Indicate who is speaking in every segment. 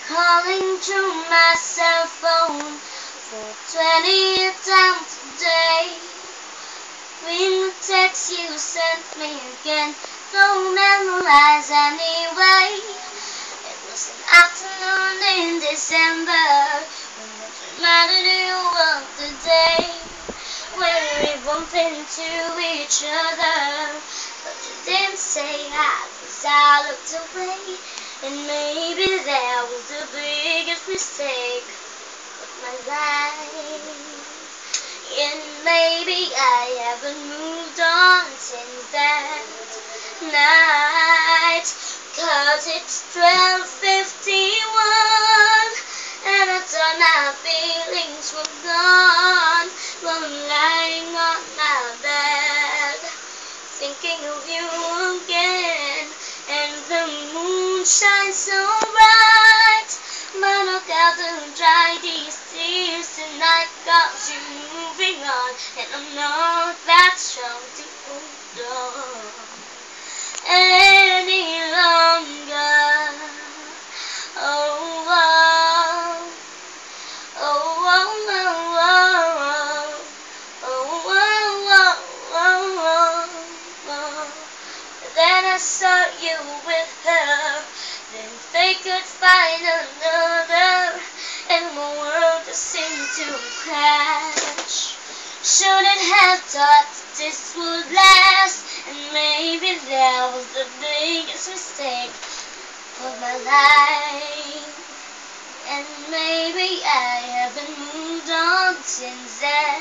Speaker 1: calling through my cell phone for 20th time today. Reading the text you sent me again, don't memorize anyway. It was an afternoon in December when it reminded you of the day when we bumped into each other, but you didn't say hi 'cause I looked away. And maybe that was the biggest mistake of my life. And maybe I haven't moved on since that night, 'cause it's 12:51 and I thought my feelings were gone. But I'm lying on my bed thinking of you again, and the moon shines so bright, but I gotta dry these tears tonight 'cause you're moving on, and I'm not that strong to hold on any longer. Oh, oh, oh, oh, oh, oh, oh. Then I saw you with her, then they could find another, and the world just seemed to crash. Shouldn't have thought this would last, and maybe that was the biggest mistake of my life. And maybe I haven't moved on since that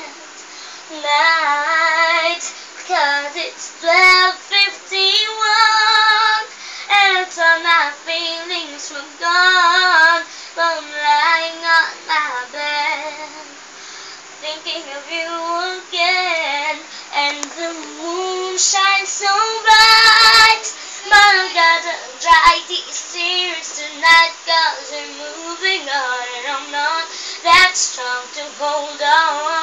Speaker 1: night, 'cause it's 12:51 and I thought my feelings were gone. But I'm lying on my bed thinking of you again, and the moon shines so bright, but I gotta dry these tears tonight 'cause you're moving on, and I'm not that strong to hold on.